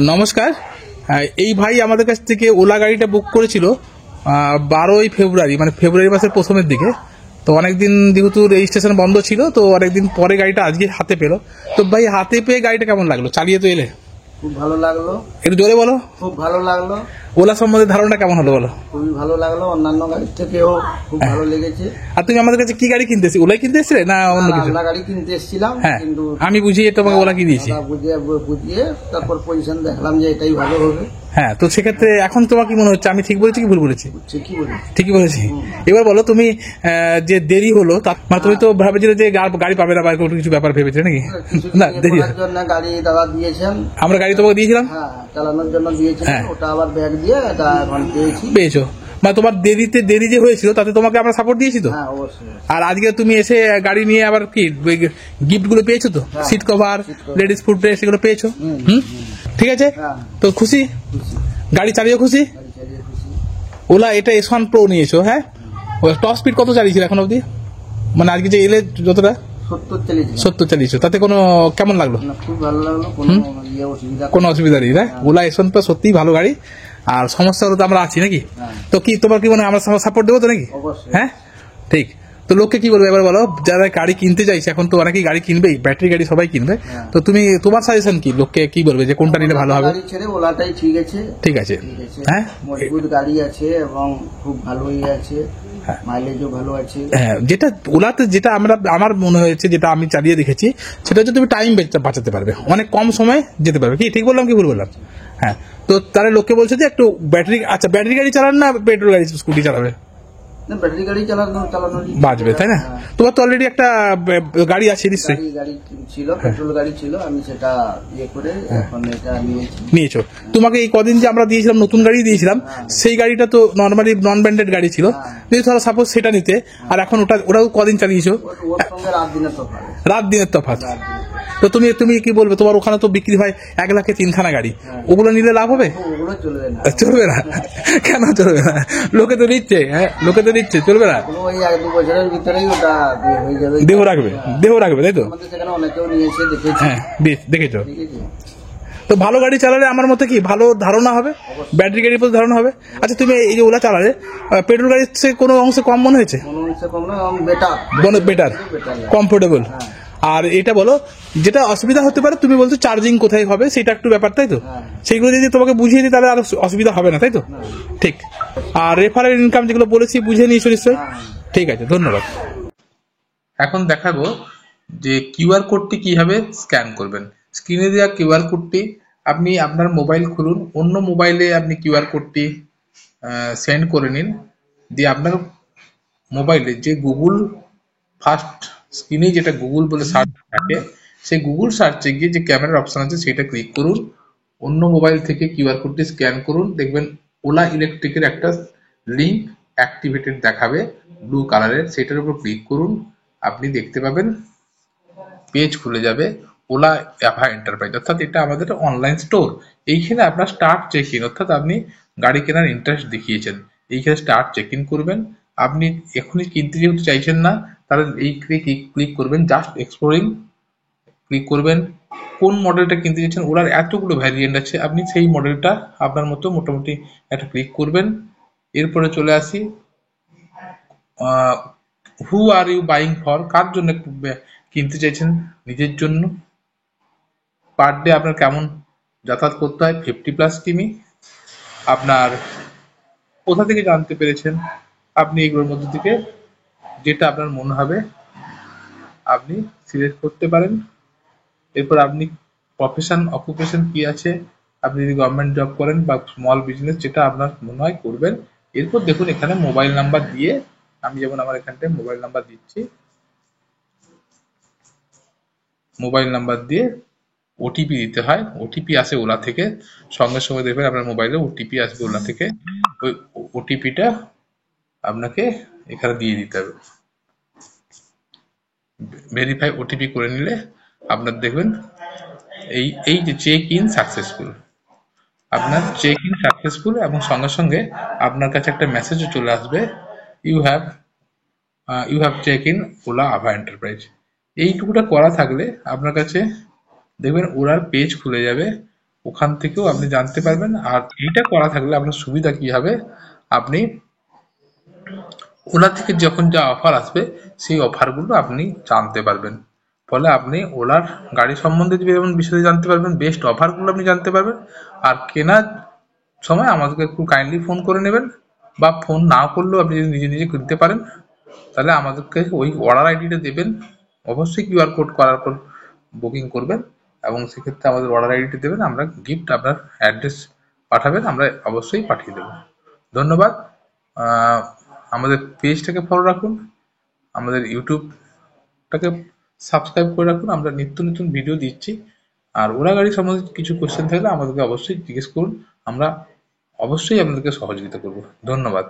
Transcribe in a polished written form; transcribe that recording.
নমস্কার। এই ভাই আমাদের কাছ থেকে ওলা গাড়িটা বুক করেছিল 12ই ফেব্রুয়ারি, মানে ফেব্রুয়ারি মাসের প্রথমের দিকে। তো অনেকদিন যেহেতু রেজিস্ট্রেশন বন্ধ ছিল, তো অনেকদিন পরে গাড়িটা আজকে হাতে পেলো। তো ভাই, হাতে পেয়ে গাড়িটা কেমন লাগলো? চালিয়ে তো এলে, খুব ভালো লাগলো। একটু জোরে বলো। খুব ভালো লাগলো। ওলা সম্বন্ধে ধারণা কেমন হলো বলো? খুবই ভালো লাগলো, অন্যান্য গাড়ির থেকেও খুব ভালো লেগেছে। আর তুমি আমাদের কাছে কি গাড়ি কিনতে এসেছিলে? ওলাই কিনতে এসেছিলে না অন্য কিছু? আমরা গাড়ি কিনতে এসেছিলাম, হ্যাঁ, কিন্তু আমি বুঝিয়ে তোমাকে ওলা কিনে দিয়েছি। বুঝিয়ে তারপর পজিশন দেখলাম যে এটাই ভালো হবে। হ্যাঁ, তো সেক্ষেত্রে এখন তোমার কি মনে হচ্ছে, আমি ঠিক বলেছি কি ভুল বলেছি? ঠিকই বলেছি। ঠিকই বলেছি। এবার বলো তুমি, যে দেরি হলো, মানে তুমি তো ভেবেছিলে যে গাড়ি পাবে না বা কোনো কিছু ব্যাপার ভেবেছিলে নাকি? না, দেরি জন্য গাড়ি দাদা দিয়েছেন, আমরা গাড়ি তোমাকে দিয়েছিলাম। হ্যাঁ, চালানোর জন্য দিয়েছিলেন। ওটা আবার ব্যাগ দিয়ে এটা এখন পেয়েছো। মানে তোমার দেরি যে হয়েছিল তাতে তোমাকে আমরা সাপোর্ট দিয়েছি তো। হ্যাঁ, অবশ্যই। আর আজকে তুমি এসে গাড়ি নিয়ে আবার কি গিফট গুলো পেয়েছো তো? Seat cover, ladies food dress, এগুলো পেয়েছো। ঠিক আছে, তো খুশি? গাড়ি চালিয়ে খুশি? ওলা এটা S1 Pro নিয়েছো? হ্যাঁ, টপ স্পিড কত চালিয়েছিল এখন অবধি? মানে আজকে যে এলে যতটা 70 চালিয়েছো, তাতে কোনো কেমন লাগলো? খুব ভালো লাগলো, কোনো অসুবিধা নেই। ওলা S1 Pro সত্যিই ভালো গাড়ি। আর সমস্যা হলো তো আমরা আছি নাকি? তো কি তোমার কি মনে হয়, আমরা সাপোর্ট দেবো তো নাকি? হ্যাঁ, ঠিক। তো লোককে কি বলবো এবার বলো, যারা গাড়ি কিনতে চাইছে, এখন তো অনেকেই গাড়ি কিনবেই, ব্যাটারি গাড়ি সবাই কিনবে। তো তুমি, তোমার সাজেশন কি, লোককে কি বলবে যে কোনটা নিলে ভালো হবে? ওলাটাই ঠিক আছে। ঠিক আছে, হ্যাঁ, মজবুত গাড়ি আছে এবং খুব ভালোই আছে, মাইলেজও ভালো আছে। হ্যাঁ, যেটা ওলাতে যেটা আমার মনে হয়েছে, যেটা আমি চালিয়ে দেখেছি, সেটা হচ্ছে তুমি টাইম বাঁচাতে পারবে, অনেক কম সময় যেতে পারবে। কি ঠিক বললাম কি ভুল বললাম? হ্যাঁ, তো তাহলে লোককে বলছে যে একটু ব্যাটারি গাড়ি চালান না পেট্রোল গাড়ি স্কুটি চালাবে? ব্যাটারি গাড়ি চালানো বাঁচবে, তাই না? তোমার তো অলরেডি একটা গাড়ি আছে নিশ্চয়ই। গাড়ি ছিল, পেট্রোল গাড়ি ছিল, আমি সেটা করে এখন এটা নিয়েছো। তোমাকে এই কদিন যে আমরা দিয়েছিলাম, নতুন গাড়ি দিয়েছিলাম, সেই গাড়িটা তো নর্মালি নন ব্র্যান্ডেড গাড়ি ছিল। যদি ধরো সাপোজ সেটা নিতে, আর এখন ওটাও কদিন চালিয়েছো? রাত দিনের তফাৎ। তো তুমি কি বলবে, তোমার ওখানে তো বিক্রি হয় 1 লাখে 3খানা গাড়ি, ওগুলো নিলে লাভ হবে? চলবে না। কেন চলবে না? লোকে তো নিচ্ছে। হ্যাঁ, লোকে তো নিচ্ছে, চলবে না? দেহ রাখবে, তাই তো? হ্যাঁ, বেশ, দেখেছো তো। ভালো গাড়ি চালালে আমার মতে কি ভালো ধারণা হবে, ব্যাটারি গাড়ির প্রতি ধারণা হবে। আচ্ছা, তুমি এই যে ওলা চালালে, পেট্রোল গাড়ির চেয়ে কোনো অংশে কম মনে হয়েছে? Better, comfortable. আর এটা বলো, যেটা অসুবিধা হতে পারে, তুমি বলছো চার্জিং কোথায় হবে, সেটা একটু ব্যাপার, তাই তো? সেইগুলো যদি তোমাকে বুঝিয়ে দিই তাহলে আর অসুবিধা হবে না, তাই তো? ঠিক। আর রেফারেল ইনকাম যেগুলো বলেছি বুঝে নিয়েছো নিশ্চয়ই? ঠিক আছে, ধন্যবাদ। এখন দেখাবো যে কিউআর কোডটি কিভাবে স্ক্যান করবেন। স্ক্রিনে দেওয়া কিউআর কোডটি আপনি আপনার মোবাইল খুলুন, অন্য মোবাইলে আপনি কিউআর কোডটি সেন্ড করে নিন, দিয়ে আপনার মোবাইলে যে গুগল ফার্স্ট স্ক্রিনে যেটা গুগল বলে সার্চ থাকে, সেই গুগল সার্চে গিয়ে যে ক্যামেরার অপশন আছে সেটা ক্লিক করুন, অন্য মোবাইল থেকে কিউআর কোডটি স্ক্যান করুন, দেখবেন ওলা ইলেকট্রিকের একটা লিঙ্ক অ্যাক্টিভেটেড দেখাবে ব্লু কালারের, সেটার উপর ক্লিক করুন, আপনি দেখতে পাবেন পেজ খুলে যাবে ওলা অ্যাভা এন্টারপ্রাইজ, অর্থাৎ এটা আমাদের অনলাইন স্টোর। এইখানে আপনার স্টার্ট চেক ইন, অর্থাৎ আপনি গাড়ি কেনার ইন্টারেস্ট দেখিয়েছেন, এইখানে স্টার্ট চেক ইন করবেন। আপনি এখনই কিনতে যেহেতু চাইছেন না, তাহলে এই ক্লিক করবেন, জাস্ট এক্সপ্লোরিং ক্লিক করবেন। কোন মডেলটা কিনতে চাইছেন, ওলার এতগুলো ভ্যারিয়েন্ট আছে, আপনি সেই মডেলটা আপনার মতো মোটামুটি একটা ক্লিক করবেন। এরপরে চলে আসি হু আর ইউ বাইং ফর, কার জন্য কিনতে চাইছেন? নিজের জন্য। পার ডে আপনার কেমন যাতায়াত করতে হয়? 50+ কিমি। আপনার কোথা থেকে জানতে পেরেছেন? আপনি এগুলোর মধ্যে থেকে যেটা আপনার মনে হবে আপনি সিলেক্ট করতে পারেন। এরপর আপনি অকুপেশন কি আছে, আপনি যদি গভর্নমেন্ট জব করেন বা স্মল বিজনেস, যেটা আপনার মনে হয় করবেন। এরপর দেখুন এখানে মোবাইল নাম্বার দিয়ে, আমি যেমন আমার এখানটায় মোবাইল নাম্বার দিচ্ছি, মোবাইল নাম্বার দিয়ে ওটিপি দিতে হয়, ওটিপি আসে ওলা থেকে, সঙ্গে সঙ্গে দেখবেন আপনার মোবাইলে ওটিপি আসবে ওলা থেকে, ওই ওটিপিটা আপনাকে এখানে দিয়ে দিতে হবে। ভেরিফাই ওটিপি করে নিলে আপনার দেখবেন এই যে চেক ইন সাকসেসফুল, আপনার চেক ইন সাকসেসফুল, এবং সঙ্গে সঙ্গে আপনার কাছে একটা মেসেজও চলে আসবে, you have check in Ola Ava enterprise. এইটুকুটা করা থাকলে আপনার কাছে দেখবেন ওলার পেজ খুলে যাবে, ওখান থেকেও আপনি জানতে পারবেন। আর এইটা করা থাকলে আপনার সুবিধা কি হবে, আপনি ওলা থেকে যখন যা অফার আসবে সেই অফারগুলো আপনি জানতে পারবেন। ফলে আপনি ওলার গাড়ি সম্বন্ধে যেমন বিশদে জানতে পারবেন, বেস্ট অফারগুলো আপনি জানতে পারবেন। আর কেনার সময় আমাদেরকে একটু কাইন্ডলি ফোন করে নেবেন, বা ফোন না করলেও আপনি যদি নিজে নিজে কিনতে পারেন তাহলে আমাদেরকে ওই অর্ডার আইডিটা দেবেন। অবশ্যই কিউআর কোড করার পর বুকিং করবেন, এবং সেক্ষেত্রে আমাদের অর্ডার আইডিটি দেবেন, আমরা গিফট আপনার অ্যাড্রেস পাঠাবেন, আমরা অবশ্যই পাঠিয়ে দেবো। ধন্যবাদ। আহ, আমাদের পেজটাকে ফলো রাখুন, আমাদের ইউটিউবটাকে সাবস্ক্রাইব করে রাখুন, আমরা নিত্য নতুন ভিডিও দিচ্ছি। আর ওলা গাড়ি সম্বন্ধে কিছু কোশ্চেন থাকলে আমাদেরকে অবশ্যই জিজ্ঞেস করুন, আমরা অবশ্যই আপনাদেরকে সহযোগিতা করব। ধন্যবাদ।